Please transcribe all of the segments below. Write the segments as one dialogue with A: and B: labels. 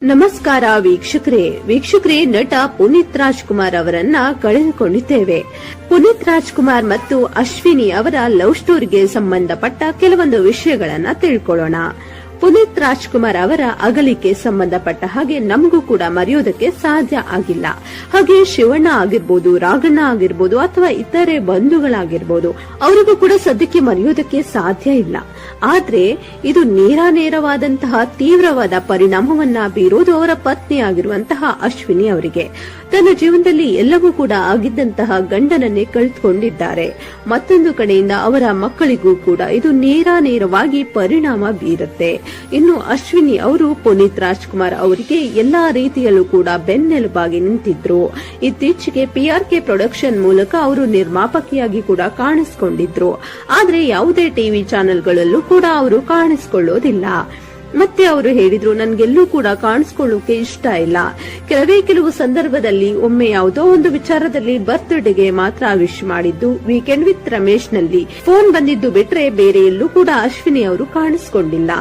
A: ನಮಸ್ಕಾರ ವೀಕ್ಷಕರೇ, ನಟ ಪುನೀತ್ ರಾಜ್ಕುಮಾರ್ ಅವರನ್ನ ಕಳೆದುಕೊಂಡಿದ್ದೇವೆ. ಪುನೀತ್ ರಾಜ್ಕುಮಾರ್ ಮತ್ತು ಅಶ್ವಿನಿ ಅವರ ಲವ್ ಸ್ಟೋರಿಗೆ ಸಂಬಂಧಪಟ್ಟ ಕೆಲವೊಂದು ವಿಷಯಗಳನ್ನ ತಿಳ್ಕೊಳ್ಳೋಣ. ಪುನೀತ್ ರಾಜ್ಕುಮಾರ್ ಅವರ ಅಗಲಿಕೆ ಸಂಬಂಧಪಟ್ಟ ಹಾಗೆ ನಮಗೂ ಕೂಡ ಮರೆಯೋದಕ್ಕೆ ಸಾಧ್ಯ ಆಗಿಲ್ಲ. ಹಾಗೆ ಶಿವಣ್ಣ ಆಗಿರ್ಬೋದು, ರಾಘಣ್ಣ ಆಗಿರ್ಬೋದು ಅಥವಾ ಇತರೆ ಬಂಧುಗಳಾಗಿರ್ಬೋದು, ಅವರಿಗೂ ಕೂಡ ಸದ್ಯಕ್ಕೆ ಮರೆಯೋದಕ್ಕೆ ಸಾಧ್ಯ ಇಲ್ಲ. ಆದ್ರೆ ಇದು ನೇರವಾದಂತಹ ತೀವ್ರವಾದ ಪರಿಣಾಮವನ್ನ ಬೀರೋದು ಅವರ ಪತ್ನಿ ಆಗಿರುವಂತಹ ಅಶ್ವಿನಿ ಅವರಿಗೆ. ತನ್ನ ಜೀವನದಲ್ಲಿ ಎಲ್ಲವೂ ಕೂಡ ಆಗಿದ್ದಂತಹ ಗಂಡನನ್ನೇ ಕಳೆದುಕೊಂಡಿದ್ದಾರೆ. ಮತ್ತೊಂದು ಕಡೆಯಿಂದ ಅವರ ಮಕ್ಕಳಿಗೂ ಕೂಡ ಇದು ನೇರವಾಗಿ ಪರಿಣಾಮ ಬೀರುತ್ತೆ. ಇನ್ನು ಅಶ್ವಿನಿ ಅವರು ಪುನೀತ್ ರಾಜ್ಕುಮಾರ್ ಅವರಿಗೆ ಎಲ್ಲಾ ರೀತಿಯಲ್ಲೂ ಕೂಡ ಬೆನ್ನೆಲುಬಾಗಿ ನಿಂತಿದ್ರು. ಇತ್ತೀಚೆಗೆ PRK ಪ್ರೊಡಕ್ಷನ್ ಮೂಲಕ ಅವರು ನಿರ್ಮಾಪಕಿಯಾಗಿ ಕೂಡ ಕಾಣಿಸಿಕೊಂಡಿದ್ರು. ಆದ್ರೆ ಯಾವುದೇ ಟಿವಿ ಚಾನೆಲ್ಗಳಲ್ಲೂ ಕೂಡ ಅವರು ಕಾಣಿಸಿಕೊಳ್ಳೋದಿಲ್ಲ. ಮತ್ತೆ ಅವರು ಹೇಳಿದ್ರು, ನನ್ಗೆಲ್ಲೂ ಕೂಡ ಕಾಣಿಸ್ಕೊಳ್ಳೋಕೆ ಇಷ್ಟ ಇಲ್ಲ. ಕೆಲವು ಸಂದರ್ಭದಲ್ಲಿ ಒಮ್ಮೆ ಯಾವುದೋ ಒಂದು ವಿಚಾರದಲ್ಲಿ ಬರ್ತ್ಡೇಗೆ ಮಾತ್ರ ವಿಶ್ ಮಾಡಿದ್ದು, ವೀಕೆಂಡ್ ವಿತ್ ರಮೇಶ್ ನಲ್ಲಿ ಫೋನ್ ಬಂದಿದ್ದು ಬಿಟ್ರೆ ಬೇರೆ ಎಲ್ಲೂ ಕೂಡ ಅಶ್ವಿನಿ ಅವರು ಕಾಣಿಸ್ಕೊಂಡಿಲ್ಲ.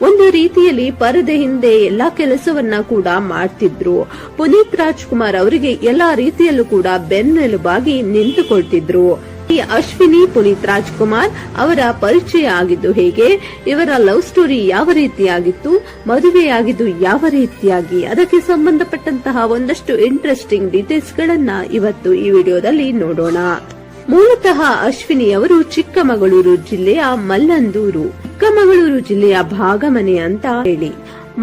A: ಒಂದು ರೀತಿಯಲ್ಲಿ ಪರದೆ ಹಿಂದೆ ಎಲ್ಲಾ ಕೆಲಸವನ್ನ ಕೂಡ ಮಾಡ್ತಿದ್ರು. ಪುನೀತ್ ರಾಜ್ಕುಮಾರ್ ಅವರಿಗೆ ಎಲ್ಲಾ ರೀತಿಯಲ್ಲೂ ಕೂಡ ಬೆನ್ನೆಲುಬಾಗಿ ನಿಂತುಕೊಳ್ತಿದ್ರು. ಈ ಅಶ್ವಿನಿ ಪುನೀತ್ ರಾಜ್ಕುಮಾರ್ ಅವರ ಪರಿಚಯ ಆಗಿದ್ದು ಹೇಗೆ, ಇವರ ಲವ್ ಸ್ಟೋರಿ ಯಾವ ರೀತಿಯಾಗಿತ್ತು, ಮದುವೆಯಾಗಿದ್ದು ಯಾವ ರೀತಿಯಾಗಿ, ಅದಕ್ಕೆ ಸಂಬಂಧಪಟ್ಟಂತಹ ಒಂದಷ್ಟು ಇಂಟ್ರೆಸ್ಟಿಂಗ್ ಡೀಟೇಲ್ಸ್ ಗಳನ್ನ ಇವತ್ತು ಈ ವಿಡಿಯೋದಲ್ಲಿ ನೋಡೋಣ. ಮೂಲತಃ ಅಶ್ವಿನಿ ಅವರು ಚಿಕ್ಕಮಗಳೂರು ಜಿಲ್ಲೆಯ ಮಲ್ಲಂದೂರು, ಚಿಕ್ಕಮಗಳೂರು ಜಿಲ್ಲೆಯ ಭಾಗಮನೆ ಅಂತ ಹೇಳಿ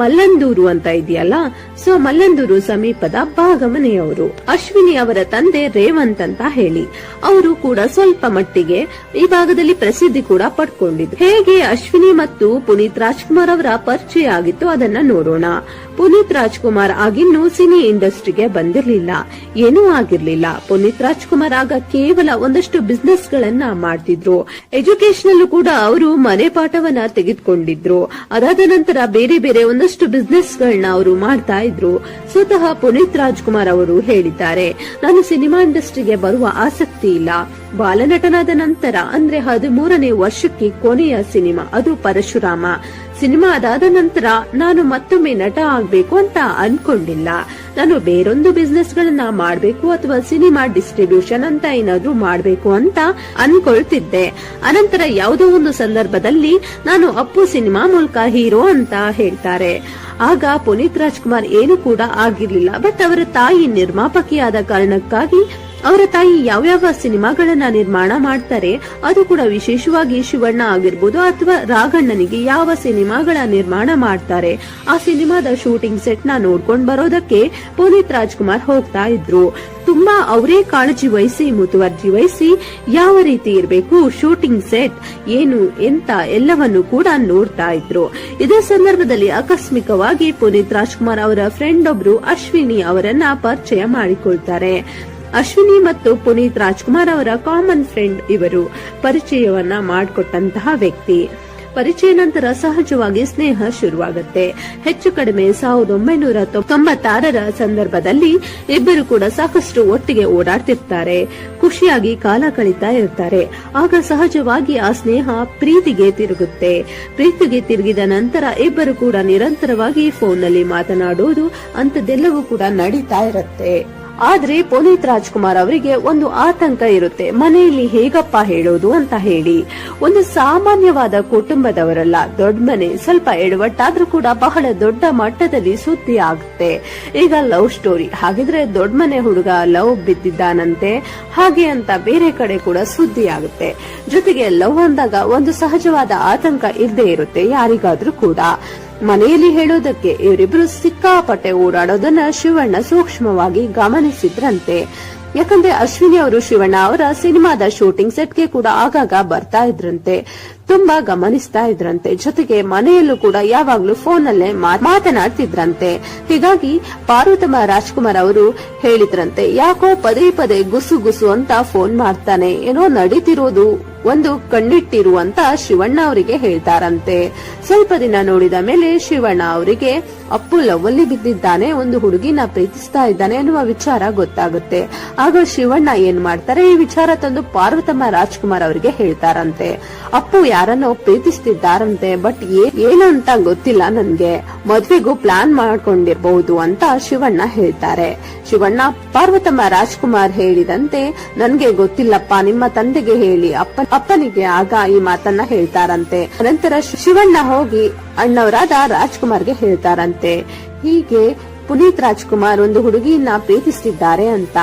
A: ಮಲ್ಲಂದೂರು ಅಂತ ಇದೆಯಲ್ಲ, ಸೊ ಮಲ್ಲಂದೂರು ಸಮೀಪದ ಭಾಗಮನೆಯವರು. ಅಶ್ವಿನಿ ಅವರ ತಂದೆ ರೇವಂತ್ ಅಂತ ಹೇಳಿ ಅವರು ಕೂಡ ಸ್ವಲ್ಪ ಮಟ್ಟಿಗೆ ಈ ಭಾಗದಲ್ಲಿ ಪ್ರಸಿದ್ಧಿ ಕೂಡ ಪಡ್ಕೊಂಡಿದ್ರು. ಹೇಗೆ ಅಶ್ವಿನಿ ಮತ್ತು ಪುನೀತ್ ರಾಜ್ಕುಮಾರ್ ಅವರ ಪರಿಚಯ ಆಗಿತ್ತು ಅದನ್ನ ನೋಡೋಣ. ಪುನೀತ್ ರಾಜ್ಕುಮಾರ್ ಆಗಿನ್ನೂ ಸಿನಿ ಇಂಡಸ್ಟ್ರಿಗೆ ಬಂದಿರಲಿಲ್ಲ, ಏನೂ ಆಗಿರ್ಲಿಲ್ಲ. ಪುನೀತ್ ರಾಜ್ಕುಮಾರ್ ಆಗ ಕೇವಲ ಒಂದಷ್ಟು ಬಿಸ್ನೆಸ್ ಗಳನ್ನ ಮಾಡ್ತಿದ್ರು. ಎಜುಕೇಶನ್ ಕೂಡ ಅವರು ಮನೆ ಪಾಠವನ್ನ ತೆಗೆದುಕೊಂಡಿದ್ರು. ಅದಾದ ನಂತರ ಬೇರೆ ಒಂದಷ್ಟು ಬಿಸ್ನೆಸ್ ಗಳನ್ನ ಅವರು ಮಾಡ್ತಾ ಇದ್ರು. ಸ್ವತಃ ಪುನೀತ್ ರಾಜ್ಕುಮಾರ್ ಅವರು ಹೇಳಿದ್ದಾರೆ, ನಾನು ಸಿನಿಮಾ ಇಂಡಸ್ಟ್ರಿಗೆ ಬರುವ ಆಸಕ್ತಿ ಇಲ್ಲ. ಬಾಲನಟನಾದ ನಂತರ ಅಂದ್ರೆ 13ನೇ ವರ್ಷಕ್ಕೆ ಕೊನೆಯ ಸಿನಿಮಾ ಅದು ಪರಶುರಾಮ ಸಿನಿಮಾ ಅದಾದ ನಂತರ ನಾನು ಮತ್ತೊಮ್ಮೆ ನಟ ಆಗ್ಬೇಕು ಅಂತ ಅನ್ಕೊಂಡಿಲ್ಲ. ನಾನು ಬೇರೊಂದು ಬಿಸ್ನೆಸ್ ಗಳನ್ನ ಮಾಡ್ಬೇಕು ಅಥವಾ ಸಿನಿಮಾ ಡಿಸ್ಟ್ರಿಬ್ಯೂಷನ್ ಅಂತ ಏನಾದ್ರೂ ಮಾಡ್ಬೇಕು ಅಂತ ಅನ್ಕೊಳ್ತಿದ್ದೆ. ಅನಂತರ ಯಾವುದೋ ಒಂದು ಸಂದರ್ಭದಲ್ಲಿ ನಾನು ಅಪ್ಪು ಸಿನಿಮಾ ಮೂಲಕ ಹೀರೋ ಅಂತ ಹೇಳ್ತಾರೆ. ಆಗ ಪುನೀತ್ ರಾಜ್ಕುಮಾರ್ ಏನು ಕೂಡ ಆಗಿರ್ಲಿಲ್ಲ. ಬಟ್ ಅವರ ತಾಯಿ ನಿರ್ಮಾಪಕಿಯಾದ ಕಾರಣಕ್ಕಾಗಿ ಅವರ ತಾಯಿ ಯಾವ್ಯಾವ ಸಿನಿಮಾಗಳನ್ನ ನಿರ್ಮಾಣ ಮಾಡ್ತಾರೆ, ಅದು ಕೂಡ ವಿಶೇಷವಾಗಿ ಶಿವಣ್ಣ ಆಗಿರ್ಬೋದು ಅಥವಾ ರಾಘಣ್ಣನಿಗೆ ಯಾವ ಸಿನಿಮಾಗಳ ನಿರ್ಮಾಣ ಮಾಡ್ತಾರೆ ಆ ಸಿನಿಮಾದ ಶೂಟಿಂಗ್ ಸೆಟ್ ನ ನೋಡ್ಕೊಂಡ್ ಬರೋದಕ್ಕೆ ಪುನೀತ್ ರಾಜ್ಕುಮಾರ್ ಹೋಗ್ತಾ ಇದ್ರು. ತುಂಬಾ ಅವರೇ ಕಾಳಜಿ ವಹಿಸಿ ಮುತುವರ್ಜಿ ವಹಿಸಿ ಯಾವ ರೀತಿ ಇರಬೇಕು, ಶೂಟಿಂಗ್ ಸೆಟ್ ಏನು ಎಂತ ಎಲ್ಲವನ್ನು ಕೂಡ ನೋಡ್ತಾ ಇದ್ರು. ಇದೇ ಸಂದರ್ಭದಲ್ಲಿ ಆಕಸ್ಮಿಕವಾಗಿ ಪುನೀತ್ ರಾಜ್ಕುಮಾರ್ ಅವರ ಫ್ರೆಂಡ್ ಒಬ್ರು ಅಶ್ವಿನಿ ಅವರನ್ನ ಪರಿಚಯ ಮಾಡಿಕೊಳ್ತಾರೆ. ಅಶ್ವಿನಿ ಮತ್ತು ಪುನೀತ್ ರಾಜ್ಕುಮಾರ್ ಅವರ ಕಾಮನ್ ಫ್ರೆಂಡ್ ಇವರು ಪರಿಚಯವನ್ನ ಮಾಡಿಕೊಟ್ಟಂತಹ ವ್ಯಕ್ತಿ. ಪರಿಚಯ ನಂತರ ಸಹಜವಾಗಿ ಸ್ನೇಹ ಶುರುವಾಗುತ್ತೆ. ಹೆಚ್ಚು ಕಡಿಮೆ 1996ರ ಸಂದರ್ಭದಲ್ಲಿ ಇಬ್ಬರು ಕೂಡ ಸಾಕಷ್ಟು ಒಟ್ಟಿಗೆ ಓಡಾಡ್ತಿರ್ತಾರೆ, ಖುಷಿಯಾಗಿ ಕಾಲ ಕಳೀತಾ ಇರ್ತಾರೆ. ಆಗ ಸಹಜವಾಗಿ ಆ ಸ್ನೇಹ ಪ್ರೀತಿಗೆ ತಿರುಗುತ್ತೆ. ಪ್ರೀತಿಗೆ ತಿರುಗಿದ ನಂತರ ಇಬ್ಬರು ಕೂಡ ನಿರಂತರವಾಗಿ ಫೋನ್ ನಲ್ಲಿ ಮಾತನಾಡೋದು ಅಂತದೆಲ್ಲವೂ ಕೂಡ ನಡೀತಾ ಇರುತ್ತೆ. ಆದ್ರೆ ಪುನೀತ್ ರಾಜ್ಕುಮಾರ್ ಅವರಿಗೆ ಒಂದು ಆತಂಕ ಇರುತ್ತೆ, ಮನೆಯಲ್ಲಿ ಹೇಗಪ್ಪ ಹೇಳೋದು ಅಂತ ಹೇಳಿ. ಒಂದು ಸಾಮಾನ್ಯವಾದ ಕುಟುಂಬದವರಲ್ಲ, ದೊಡ್ಡ ಮನೆ, ಸ್ವಲ್ಪ ಎಡವಟ್ಟಾದ್ರೂ ಕೂಡ ಬಹಳ ದೊಡ್ಡ ಮಟ್ಟದಲ್ಲಿ ಸುದ್ದಿ ಆಗುತ್ತೆ. ಈಗ ಲವ್ ಸ್ಟೋರಿ, ಹಾಗಿದ್ರೆ ದೊಡ್ಡ ಮನೆ ಹುಡುಗ ಲವ್ ಬಿದ್ದಿದ್ದಾನಂತೆ ಹಾಗೆ ಅಂತ ಬೇರೆ ಕಡೆ ಕೂಡ ಸುದ್ದಿ ಆಗುತ್ತೆ. ಜೊತೆಗೆ ಲವ್ ಅಂದಾಗ ಒಂದು ಸಹಜವಾದ ಆತಂಕ ಇದ್ದೇ ಇರುತ್ತೆ ಯಾರಿಗಾದ್ರೂ ಕೂಡ. ಮನೆಯಲ್ಲಿ ಹೇಳೋದಕ್ಕೆ ಇವರಿಬ್ರು ಸಿಕ್ಕಾಪಟ್ಟೆ ಓಡಾಡೋದನ್ನ ಶಿವಣ್ಣ ಸೂಕ್ಷ್ಮವಾಗಿ ಗಮನಿಸಿದ್ರಂತೆ. ಯಾಕಂದ್ರೆ ಅಶ್ವಿನಿ ಅವರು ಶಿವಣ್ಣ ಅವರ ಸಿನಿಮಾದ ಶೂಟಿಂಗ್ ಸೆಟ್ಗೆ ಕೂಡ ಆಗಾಗ ಬರ್ತಾ ಇದ್ರಂತೆ, ತುಂಬಾ ಗಮನಿಸ್ತಾ ಇದ್ರಂತೆ. ಜೊತೆಗೆ ಮನೆಯಲ್ಲೂ ಕೂಡ ಯಾವಾಗ್ಲೂ ಫೋನ್ ನಲ್ಲೇ ಮಾತನಾಡ್ತಿದ್ರಂತೆ. ಹೀಗಾಗಿ ಪಾರ್ವತಮ್ಮ ರಾಜ್ಕುಮಾರ್ ಅವರು ಹೇಳಿದ್ರಂತೆ, ಯಾಕೋ ಪದೇ ಗುಸು ಅಂತ ಫೋನ್ ಮಾಡ್ತಾನೆ, ಏನೋ ನಡೀತಿರೋದು ಒಂದು ಕಣ್ಣಿಟ್ಟಿರುವಂತ ಶಿವಣ್ಣ ಅವರಿಗೆ ಹೇಳ್ತಾರಂತೆ. ಸ್ವಲ್ಪ ದಿನ ನೋಡಿದ ಮೇಲೆ ಶಿವಣ್ಣ ಅವರಿಗೆ ಅಪ್ಪು ಲವ್ವಲ್ಲಿ ಬಿದ್ದಿದ್ದಾನೆ, ಒಂದು ಹುಡುಗಿನ ಪ್ರೀತಿಸ್ತಾ ಇದ್ದಾನೆ ಅನ್ನುವ ವಿಚಾರ ಗೊತ್ತಾಗುತ್ತೆ. ಆಗ ಶಿವಣ್ಣ ಏನ್ ಮಾಡ್ತಾರೆ, ಈ ವಿಚಾರ ತಂದು ಪಾರ್ವತಮ್ಮ ರಾಜ್ಕುಮಾರ್ ಅವರಿಗೆ ಹೇಳ್ತಾರಂತೆ. ಅಪ್ಪು ಯಾರನ್ನೋ ಪ್ರೀತಿಸ್ತಿದ್ದಾರಂತೆ, ಬಟ್ ಏನು ಅಂತ ಗೊತ್ತಿಲ್ಲ ನನ್ಗೆ, ಮದ್ವೆಗೂ ಪ್ಲಾನ್ ಮಾಡ್ಕೊಂಡಿರ್ಬಹುದು ಅಂತ ಶಿವಣ್ಣ ಹೇಳ್ತಾರೆ. ಶಿವಣ್ಣ ಪಾರ್ವತಮ್ಮ ರಾಜ್ಕುಮಾರ್ ಹೇಳಿದಂತೆ ನನ್ಗೆ ಗೊತ್ತಿಲ್ಲಪ್ಪ, ನಿಮ್ಮ ತಂದೆಗೆ ಹೇಳಿ ಅಪ್ಪನಿಗೆ ಆಗ ಈ ಮಾತನ್ನ ಹೇಳ್ತಾರಂತೆ. ನಂತರ ಶಿವಣ್ಣ ಹೋಗಿ ಅಣ್ಣವರಾದ ರಾಜ್ಕುಮಾರ್ಗೆ ಹೇಳ್ತಾರಂತೆ, ಹೀಗೆ ಪುನೀತ್ ರಾಜ್ಕುಮಾರ್ ಒಂದು ಹುಡುಗಿಯನ್ನ ಪ್ರೀತಿಸ್ತಿದ್ದಾರೆ ಅಂತ.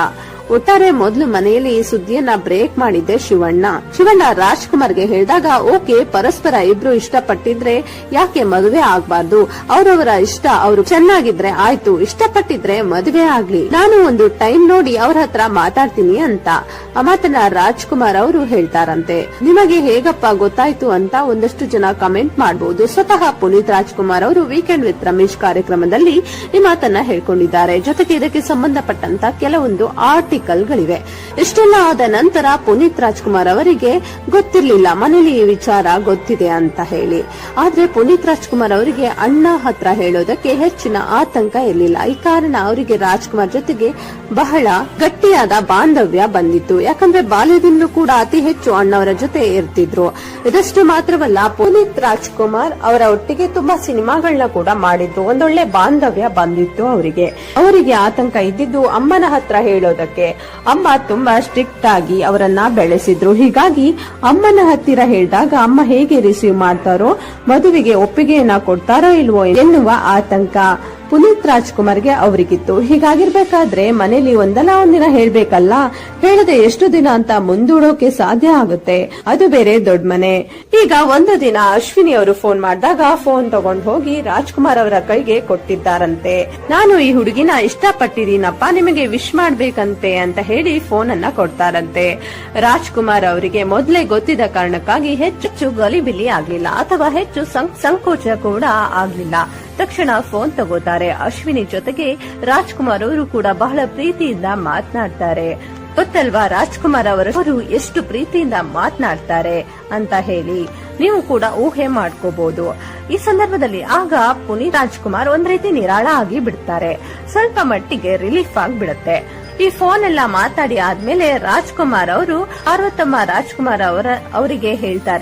A: ಒಟ್ಟಾರೆ ಮೊದಲು ಮನೆಯಲ್ಲಿ ಈ ಸುದ್ದಿಯನ್ನ ಬ್ರೇಕ್ ಮಾಡಿದ್ದೆ ಶಿವಣ್ಣ ರಾಜ್ಕುಮಾರ್ಗೆ ಹೇಳಿದಾಗ, ಓಕೆ, ಪರಸ್ಪರ ಇಬ್ರು ಇಷ್ಟಪಟ್ಟಿದ್ರೆ ಯಾಕೆ ಮದುವೆ ಆಗ್ಬಾರ್ದು, ಅವರವರ ಇಷ್ಟ, ಅವರು ಚೆನ್ನಾಗಿದ್ರೆ ಆಯ್ತು, ಇಷ್ಟಪಟ್ಟಿದ್ರೆ ಮದುವೆ ಆಗ್ಲಿ, ನಾನು ಒಂದು ಟೈಮ್ ನೋಡಿ ಅವ್ರ ಹತ್ರ ಮಾತಾಡ್ತೀನಿ ಅಂತ. ಆ ಮಾತನ್ನ ರಾಜ್ಕುಮಾರ್ ಅವರು ಹೇಳ್ತಾರಂತೆ. ನಿಮಗೆ ಹೇಗಪ್ಪ ಗೊತ್ತಾಯ್ತು ಅಂತ ಒಂದಷ್ಟು ಜನ ಕಮೆಂಟ್ ಮಾಡಬಹುದು. ಸ್ವತಃ ಪುನೀತ್ ರಾಜ್ಕುಮಾರ್ ಅವರು ವೀಕೆಂಡ್ ವಿತ್ ರಮೇಶ್ ಕಾರ್ಯಕ್ರಮದಲ್ಲಿ ಈ ಮಾತನ್ನ ಹೇಳ್ಕೊಂಡಿದ್ದಾರೆ. ಜೊತೆಗೆ ಇದಕ್ಕೆ ಸಂಬಂಧಪಟ್ಟಂತ ಕೆಲವೊಂದು ಆರ್ಟಿಕಲ್ಗಳಿವೆ. ಇಷ್ಟೆಲ್ಲ ಆದ ನಂತರ ಪುನೀತ್ ರಾಜ್ಕುಮಾರ್ ಅವರಿಗೆ ಗೊತ್ತಿರ್ಲಿಲ್ಲ ಮನೇಲಿ ಈ ವಿಚಾರ ಗೊತ್ತಿದೆ ಅಂತ ಹೇಳಿ. ಆದ್ರೆ ಪುನೀತ್ ರಾಜ್ಕುಮಾರ್ ಅವರಿಗೆ ಅಣ್ಣ ಹತ್ರ ಹೇಳೋದಕ್ಕೆ ಹೆಚ್ಚಿನ ಆತಂಕ ಇರಲಿಲ್ಲ. ಈ ಕಾರಣ ಅವರಿಗೆ ರಾಜ್ಕುಮಾರ್ ಜೊತೆಗೆ ಬಹಳ ಗಟ್ಟಿಯಾದ ಬಾಂಧವ್ಯ ಬಂದಿತ್ತು. ಯಾಕಂದ್ರೆ ಬಾಲ್ಯದಿಂದಲೂ ಕೂಡ ಅತಿ ಹೆಚ್ಚು ಅಣ್ಣವರ ಜೊತೆ ಇರ್ತಿದ್ರು. ಇದಷ್ಟು ಮಾತ್ರವಲ್ಲ, ಪುನೀತ್ ರಾಜ್ಕುಮಾರ್ ಅವರ ಒಟ್ಟಿಗೆ ತುಂಬಾ ಸಿನಿಮಾಗಳನ್ನ ಕೂಡ ಮಾಡಿದ್ರು. ಒಂದೊಳ್ಳೆ ಬಾಂಧವ್ಯ ಬಂದಿತ್ತು ಅವರಿಗೆ ಆತಂಕ ಇದ್ದಿದ್ದು ಅಮ್ಮನ ಹತ್ರ ಹೇಳೋದಕ್ಕೆ. ಅಮ್ಮ ತುಂಬಾ ಸ್ಟ್ರಿಕ್ಟ್ ಆಗಿ ಅವರನ್ನ ಬೆಳೆಸಿದ್ರು. ಹೀಗಾಗಿ ಅಮ್ಮನ ಹತ್ತಿರ ಹೇಳಿದಾಗ ಅಮ್ಮ ಹೇಗೆ ರಿಸೀವ್ ಮಾಡ್ತಾರೋ, ಮದುವೆಗೆ ಒಪ್ಪಿಗೆಯನ್ನ ಕೊಡ್ತಾರೋ ಇಲ್ವೋ ಎನ್ನುವ ಆತಂಕ ಪುನೀತ್ ರಾಜ್ಕುಮಾರ್ಗೆ ಅವರಿಗಿತ್ತು. ಹೀಗಾಗಿರ್ಬೇಕಾದ್ರೆ ಮನೇಲಿ ಒಂದಲ್ಲ ಒಂದಿನ ಹೇಳ್ಬೇಕಲ್ಲ, ಹೇಳದೆ ಎಷ್ಟು ದಿನ ಅಂತ ಮುಂದೂಡೋಕೆ ಸಾಧ್ಯ ಆಗುತ್ತೆ, ಅದು ಬೇರೆ ದೊಡ್ಡ ಮನೆ. ಈಗ ಒಂದು ದಿನ ಅಶ್ವಿನಿ ಅವರು ಫೋನ್ ಮಾಡಿದಾಗ ಫೋನ್ ತಗೊಂಡ್ ಹೋಗಿ ರಾಜ್ಕುಮಾರ್ ಅವರ ಕೈಗೆ ಕೊಟ್ಟಿದ್ದಾರಂತೆ. ನಾನು ಈ ಹುಡುಗಿನ ಇಷ್ಟಪಟ್ಟಿದ್ದೀನಪ್ಪ, ನಿಮಗೆ ವಿಶ್ ಮಾಡ್ಬೇಕಂತೆ ಅಂತ ಹೇಳಿ ಫೋನ್ ಅನ್ನ ಕೊಡ್ತಾರಂತೆ. ರಾಜ್ಕುಮಾರ್ ಅವರಿಗೆ ಮೊದಲೇ ಗೊತ್ತಿದ್ದ ಕಾರಣಕ್ಕಾಗಿ ಹೆಚ್ಚು ಗಲಿಬಿಲಿ ಆಗ್ಲಿಲ್ಲ ಅಥವಾ ಹೆಚ್ಚು ಸಂಕೋಚ ಕೂಡ ಆಗ್ಲಿಲ್ಲ. ತಕ್ಷಣ ಫೋನ್ ತಗೋತಾರೆ. ಅಶ್ವಿನಿ ಜೊತೆಗೆ ರಾಜ್ಕುಮಾರ್ ಅವರು ಕೂಡ ಬಹಳ ಪ್ರೀತಿಯಿಂದ ಮಾತನಾಡ್ತಾರೆ. ಗೊತ್ತಲ್ವಾ ರಾಜ್ಕುಮಾರ್ ಅವರು ಎಷ್ಟು ಪ್ರೀತಿಯಿಂದ ಮಾತನಾಡ್ತಾರೆ ಅಂತ ಹೇಳಿ ನೀವು ಕೂಡ ಊಹೆ ಮಾಡ್ಕೋಬಹುದು. ಈ ಸಂದರ್ಭದಲ್ಲಿ ಆಗ ಪುನೀತ್ ರಾಜ್ಕುಮಾರ್ ಒಂದ್ ರೀತಿ ನಿರಾಳ ಆಗಿ ಬಿಡ್ತಾರೆ. ಸ್ವಲ್ಪ ಮಟ್ಟಿಗೆ ರಿಲೀಫ್ ಆಗಿಬಿಡುತ್ತೆ. ಈ ಫೋನ್ ಎಲ್ಲ ಮಾತಾಡಿ ಆದ್ಮೇಲೆ ರಾಜ್ಕುಮಾರ್ ಅವರು ಪಾರ್ವತಮ್ಮ ರಾಜ್ಕುಮಾರ್ ಅವರಿಗೆ ಹೇಳ್ತಾರೆ.